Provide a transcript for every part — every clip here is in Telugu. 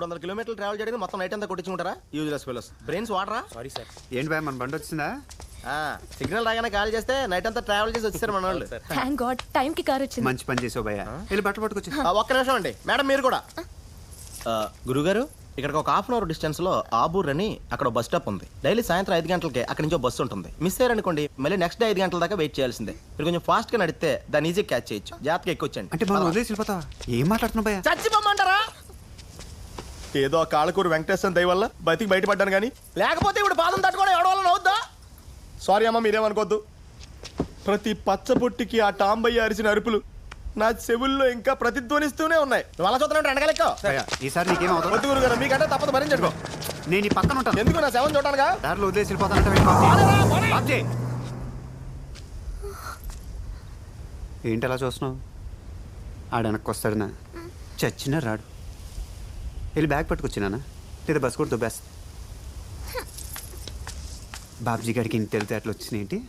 300 కిలోమీటర్లు ట్రావెల్ చేయడానికి మొత్తం నైట్ అంతా కొట్టించుకుంటారా? Useless fellows. బ్రెయిన్స్ వాటరా? Sorry sir. ఏంటి భయ మన బండి వచ్చిందా? సిగ్నల్ రాగానే కాల్ చేస్తే నైట్ అంతా ట్రావెల్ చేసి వచ్చారు మన వాళ్ళు. థ్యాంక్ గాడ్ టైం కి కార్ వచ్చింది. మంచి పని చేసావు భయ. వెళ్ళి బట్ట పట్టుకొచ్చి. ఒక్క నిమిషం అండి మేడం, మీరు కూడా. గురుగారు, ఇక్కడికి ఒక హాఫ్ అన్ అవర్ డిస్టెన్స్ లో ఆబూర్ అని అక్కడ బస్ స్టాప్ ఉంది. డైలీ సాయంత్రం 5 గంటలకి అక్కడి నుంచి బస్సు ఉంటుంది. మిస్ అయ్యారనుకోండి మళ్ళీ నెక్స్ట్ డే 5 గంటల దాకా వెయిట్ చేయాల్సిందే. మీరు కొంచెం ఫాస్ట్ గా నడిస్తే దాన్ని ఈజీ క్యాచ్ చేయొచ్చు. జాగ్రత్తగా ఎక్కొచ్చండి. అంటే మనం వదిలేసి వెళ్ళిపోతావా? ఏం మాట్లాడుతున్నావు భయ? చచ్చిపోమంటారా? ఏదో కాళ్ళకూరు వెంకటేశ్వర దయ వల్ల బతికి బయటపడ్డాను కానీ లేకపోతే ఇప్పుడు పాదం తట్టుకోవడం ఎవడవల్ల అవుద్దా? సారీ అమ్మ, మీరేమనుకోద్దు. ప్రతి పచ్చబొట్టికి ఆ టాంబయ్య అరిచిన అరుపులు నా చెవుల్లో ఇంకా ప్రతిధ్వనిస్తూనే ఉన్నాయి. నువ్వు అలా చూస్తున్నాడు ఎండగలెక్కో. ఈసారి నీకేం అవుతుంది? వద్దు గురుగారు, మీకంటే తప్పదు భరించడుకో. నేను ఈ పక్కన ఉంటాను. ఎందుకు? నా శవం చూడటానుగా. దారిలో వదిలేసి వెళ్ళిపోతానంటే ఏంటి అలా చూస్తున్నావు? ఆడ వెనక్కి వస్తాడనా? చచ్చినా రాడు. వెళ్ళి బ్యాగ్ పట్టుకొచ్చినానా లేదా బస్ కూడా దుబ్బేస్తా. బాబ్జీ గారికి ఇంటి తెలితే అట్లా వచ్చినాయి ఏంటి?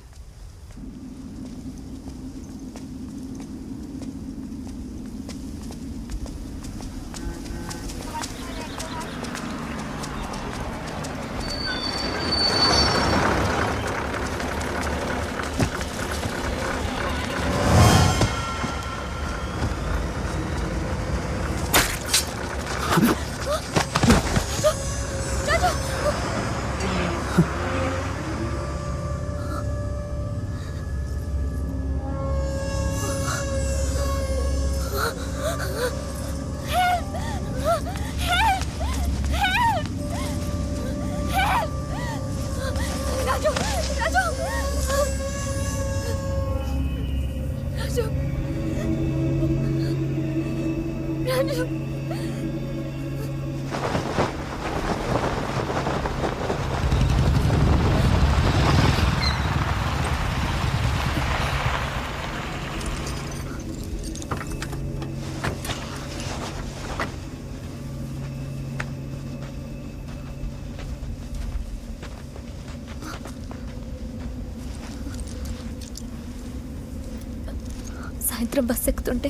సాయంత్రం బస్ ఎక్కుతుంటే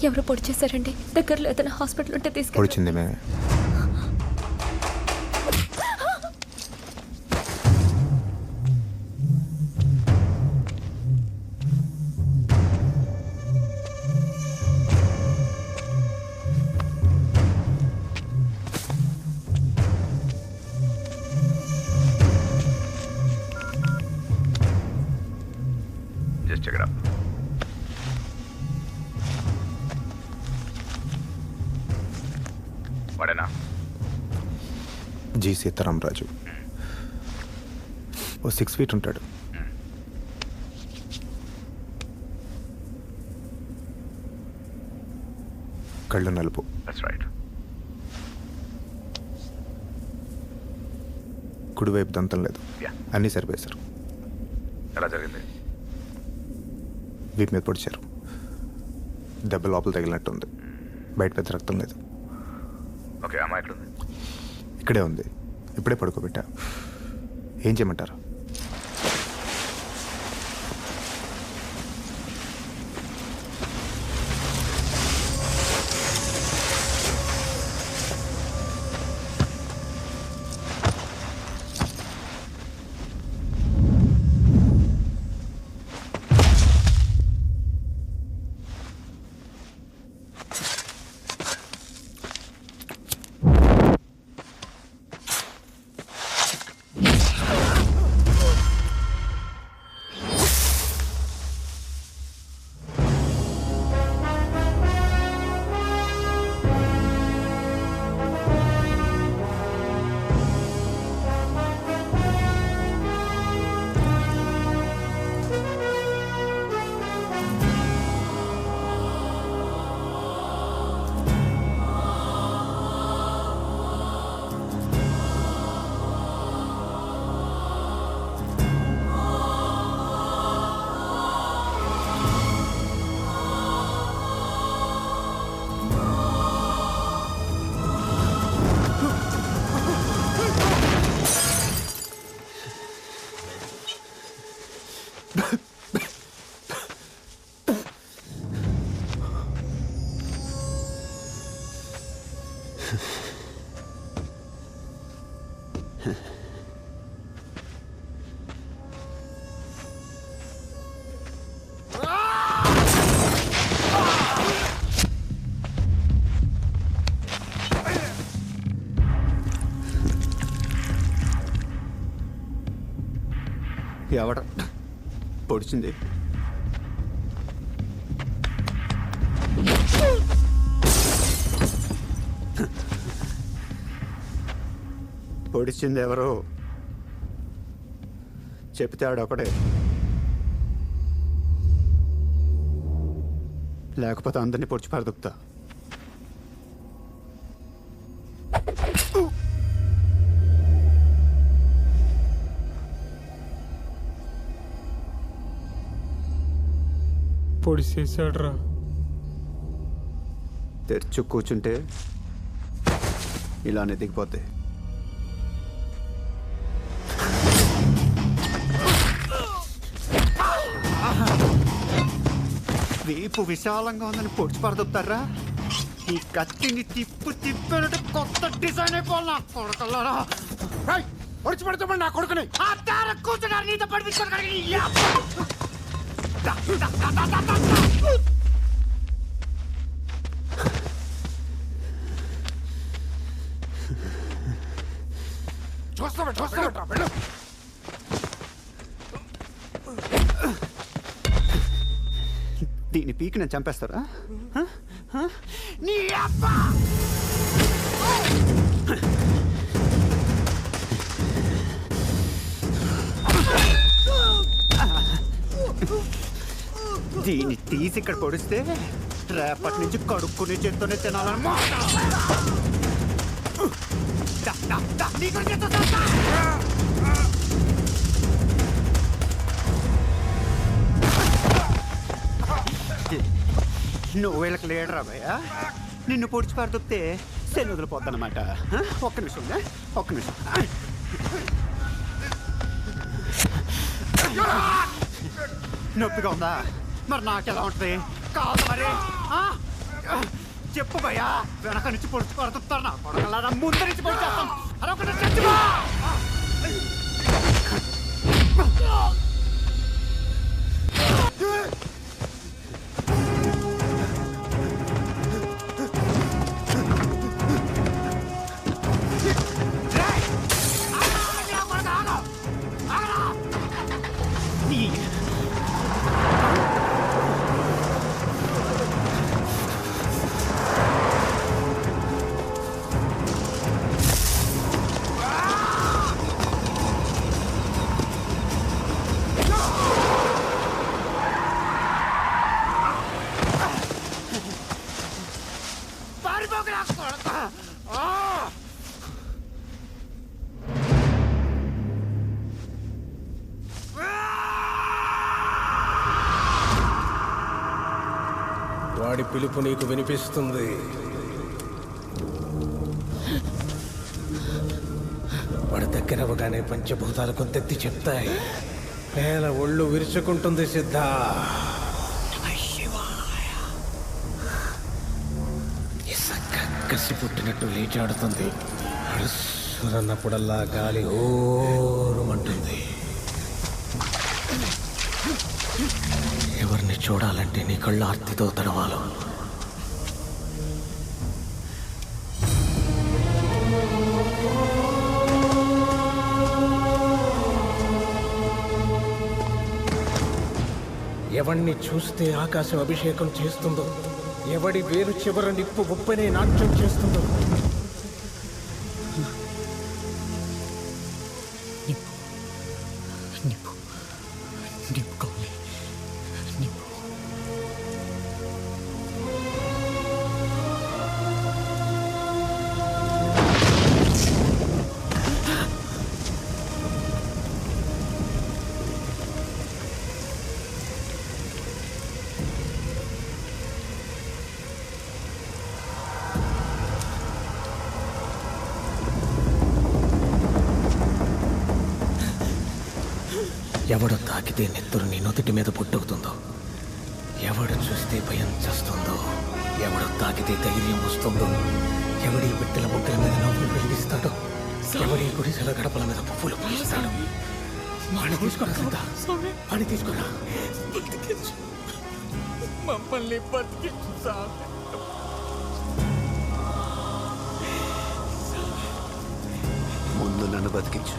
ఎవరు పొడి చేశారండి. దగ్గరలో ఏదైనా హాస్పిటల్ ఉంటే తీసుకెళ్ళి. Just check it out. వాడేనా? జీ సీతారామరాజు. ఓ 6 feet ఉంటాడు. కళ్ళు నలుపు. That's right. కుడివైపు దంతం లేదు. Yeah. అన్నీ సరిపోయేశారు. ఎలా జరిగింది? వీపు మీద పొడిచారు. దెబ్బ లోపల తగిలినట్టు ఉంది. బయట పెద్ద రక్తం లేదు. ఓకే, అమ్మాయి ఎట్లుంది? ఇక్కడే ఉంది. ఇప్పుడే పడుకోబెట్టా. ఏం చేయమంటారు? ఎవడ పొడిచింది? పొడిచింది ఎవరు? చెప్తే ఆడొకడే, లేకపోతే అందరినీ పొడిచి పరదుకుతా. పొడి చేశాడ్రా. తెరుచు కూర్చుంటే ఇలానే దిగిపోతే. వీపు విశాలంగా ఉందని పొడిచి పరదొప్తారా? ఈ కత్తిని తిప్పినట్టు కొత్త డిజైన్ అయిపోవాలా కొడుకల్లారా? పొడిచి పడుతామని నా కొడుకుని కూర్చున్నారు నీతో పడిపించుకోవడానికి. చూస్తామట దీని పీకి నేను చంపేస్తారా? నీ అబ్బా! దీన్ని తీసి ఇక్కడ పొడిస్తే రేపటి నుంచి కడుక్కునే చేత్తోనే తినాలన్నమాట. నువ్వు వీళ్ళకి లేడరా భయ్యా? నిన్ను పొడిచి పడుతుంటే శని వదిలిపోద్దన్నమాట. ఒక్క నిమిషం, ఒక్క నిమిషం. నొప్పిగా ఉందా? మరి నాకెలా ఉంటుంది? కాదు మరి. చెప్పు భయ్యా, వెనక నుంచి పొడిచి పడుతుంటారు నా కొడకల్లారా. ముందు నుంచి పొడి చేస్తాం. అదొకటి చచ్చిపో. వాడి పిలుపు నీకు వినిపిస్తుంది. వాడి దగ్గర అవగానే పంచభూతాలు కొంతెత్తి చెప్తాయి. నేల ఒళ్ళు విరుచుకుంటుంది సిద్ధ. కసి పుట్టినట్టు లేచాడుతుంది. అన్నప్పుడల్లా గాలి ఓరుమంటుంది. ఎవరిని చూడాలంటే నీ కళ్ళు ఆర్తితో తడవాలు. ఎవణ్ణి చూస్తే ఆకాశం అభిషేకం చేస్తుందో, ఎవడి వేరు చివర నిప్పు ఉప్పనే నాట్యం చేస్తుందో, ఎవడు తాకితే నెత్తురు నీ నొతిటి మీద పుట్టుకుతుందో, ఎవడు చూస్తే భయం చేస్తుందో, ఎవడు తాకితే ధైర్యం వస్తుందో, ఎవడి బిడ్డల బుగ్గల మీద నవ్వులు వెలిగిస్తాడో ఎవరి గుడిసెల గడపల మీద పువ్వులు పూస్తాడు. వాడిని తీసుకురా సీత, వాడిని తీసుకురా. మమ్మల్ని బతికించు స్వామి. ముందు నన్ను బతికించు.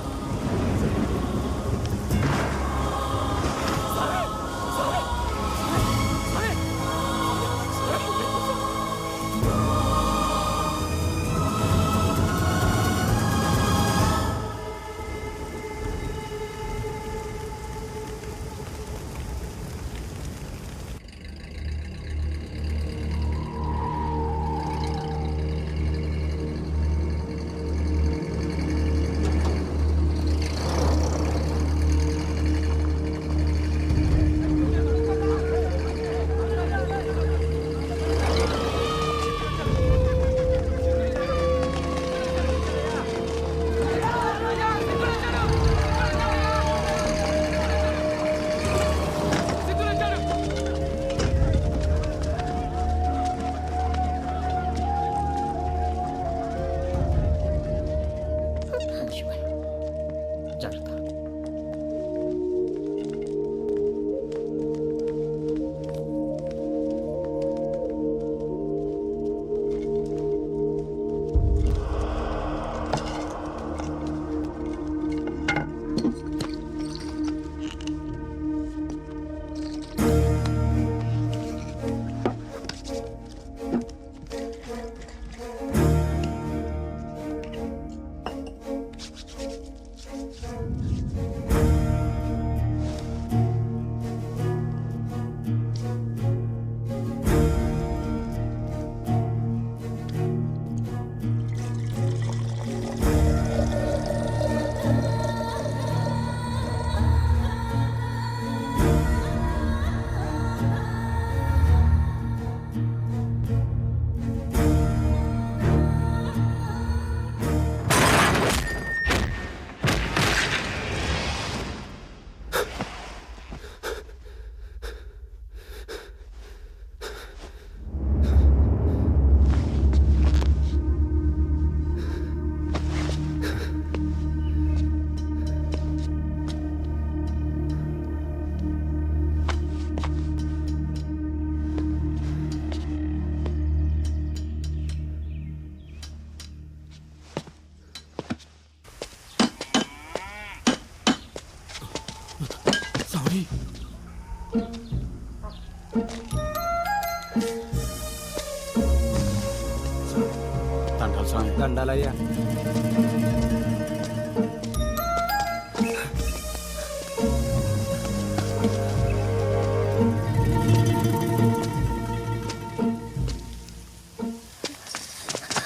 దండాలయ్యా.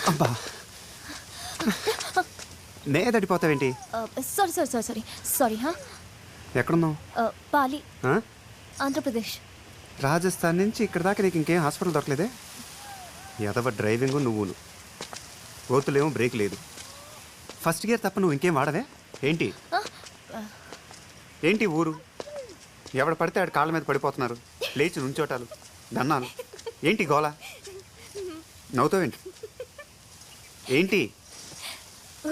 అబ్బా, నే తడిపోతావేంటి? సారీ. ఎక్కడున్నావు? పాలి, ఆ? ఆంధ్రప్రదేశ్. రాజస్థాన్ నుంచి ఇక్కడ దాకా నీకు ఇంకేం హాస్పిటల్ దొరకలేదే? ఎదవ డ్రైవింగు నువ్వును, ఓతులేమో బ్రేక్ లేదు. ఫస్ట్ గేర్ తప్ప నువ్వు ఇంకేం వాడవే ఏంటి? ఏంటి ఊరు? ఎవడ పడితే ఆడు కాళ్ళ మీద పడిపోతున్నారు, లేచి నుంచోటాలు, దన్నాలు. ఏంటి గోల? నవ్వుతావేంటి? ఏంటి?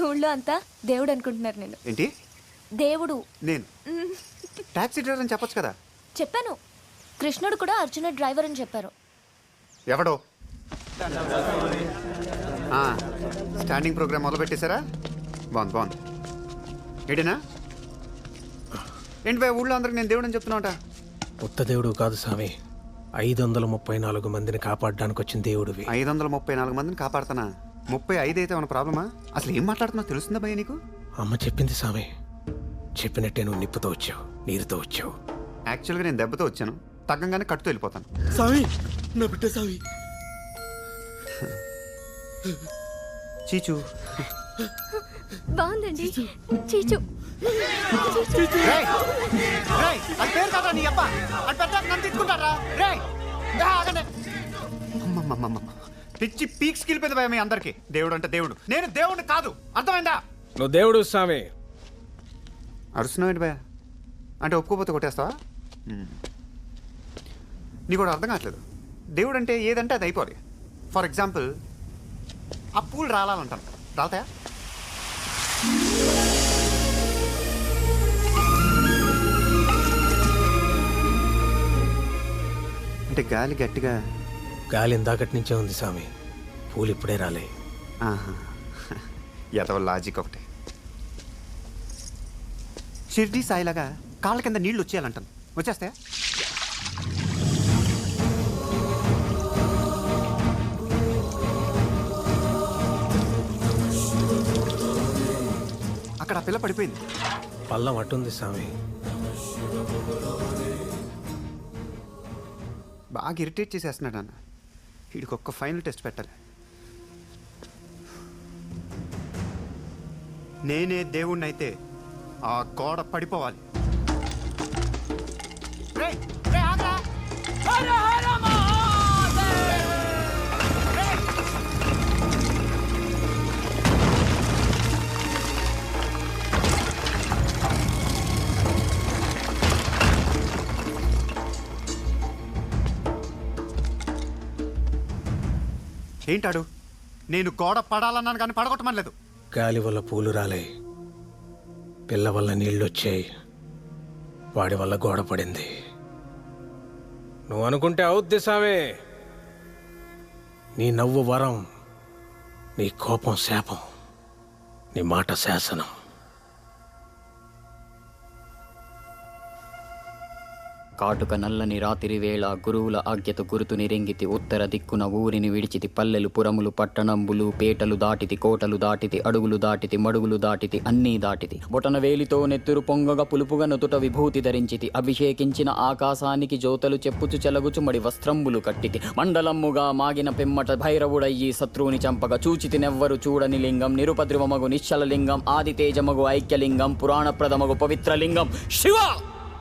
ఊళ్ళో అంతా దేవుడు అనుకుంటున్నారు. నేను ఏంటి దేవుడు? నేను టాక్సీ డ్రైవర్ అని చెప్పొచ్చు కదా. చెప్పాను. కృష్ణుడు కూడా అర్జున డ్రైవర్ అని చెప్పారు. ఎవడో? స్టాండింగ్ ప్రోగ్రామ్ మొదలు పెట్టేశారా? బాగుంది. ఏంటినా? ఏంటి భయ ఊళ్ళో అందరికి నేను దేవుడు అని చెప్తున్నావుట? ఉత్త దేవుడు కాదు స్వామి, 534 మందిని కాపాడడానికి వచ్చిన దేవుడివి. 534 మందిని కాపాడుతానా? 35 అయితే మన ప్రాబ్లమా? అసలు ఏం మాట్లాడుతున్నావు తెలుస్తుందా భయ నీకు? అమ్మ చెప్పింది స్వామి, చెప్పినట్టే నువ్వు నిప్పుతో వచ్చావు, నీరుతో వచ్చావు. యాక్చువల్గా నేను దెబ్బతో వచ్చాను, తగ్గంగానే కట్టుతో వెళ్ళిపోతాను. సామి, నా బిడ్డ సామి. చీచు బాగుందండి. చీచు. రేయ్, రేయ్, అది పేరు కాదా నీ అబ్బా? అది పెట్టాక నన్ను తీసుకుంటారా? రేయ్, ఆగండి. అమ్మమ్మమ్మమ్మ, పిచ్చి పీక్స్ కిలిపోయింది భయ మీ అందరికి. దేవుడు అంటే దేవుడు, నేను దేవుడిని కాదు, అర్థమైందా? నువ్వు దేవుడు స్వామి. అరుస్తున్నావు ఏంటి భయ? అంటే ఒప్పుకోపోతే కొట్టేస్తావా? నీకు కూడా అర్థం కావట్లేదు. దేవుడు అంటే ఏదంటే అది అయిపోవాలి. ఫర్ ఎగ్జాంపుల్, ఆ పూలు రాలాలంటాను, రాలుతాయా? అంటే గాలి గట్టిగా. గాలి ఇందాకటి నుంచే ఉంది స్వామి, పూలు ఇప్పుడే రాలే. ఆహా, ఎదవ లాజిక్ ఒకటే. షిర్డీ సాయిలాగా కాళ్ళ కింద నీళ్లు వచ్చేయాలంటాను. వచ్చేస్తాయా? అక్కడ ఆ పిల్ల పడిపోయింది. పల్లం అట్టుంది స్వామి. బాగా ఇరిటేట్ చేసేస్తున్నాడు అన్న. వీడికి ఒక్క ఫైనల్ టెస్ట్ పెట్టాలి. నేనే దేవుణ్ణి అయితే ఆ గోడ పడిపోవాలి. రేయ్, రేయ్, ఆగ్రా! ఏంటాడు? నేను గోడ పడాలన్నాను కానీ పడగొట్టమనలేదు. గాలి వల్ల పూలు రాలే, పిల్ల వల్ల నీళ్ళు వచ్చాయి, వాడి వల్ల గోడ పడింది. నువ్వు అనుకుంటే అవుద్ది స్వామి. నీ నవ్వు వరం, నీ కోపం శాపం, నీ మాట శాసనం. కాటుక నల్లని రాత్రి వేళ గురువుల ఆజ్ఞత గురుతు నిరింగితి. ఉత్తర దిక్కున ఊరిని విడిచితి. పల్లెలు పురములు పట్టణంబులు పేటలు దాటితి. కోటలు దాటితి. అడుగులు దాటితి. మడుగులు దాటితి. అన్నీ దాటితి. బొటన వేలితో నెత్తురు పొంగగా పులుపుగా నుదుట విభూతి ధరించితి. అభిషేకించిన ఆకాశానికి జ్యోతలు చెప్పుచు చెలగుచు మడి వస్త్రంబులు కట్టితి. మండలమ్ముగా మాగిన పిమ్మట భైరవుడయ్యి శత్రువుని చంపగా చూచితి నెవ్వరు చూడని లింగం. నిరుపద్రువమగు నిశ్చల లింగం. ఆదితేజమగు ఐక్యలింగం. పురాణప్రదమగు పవిత్రలింగం శివ.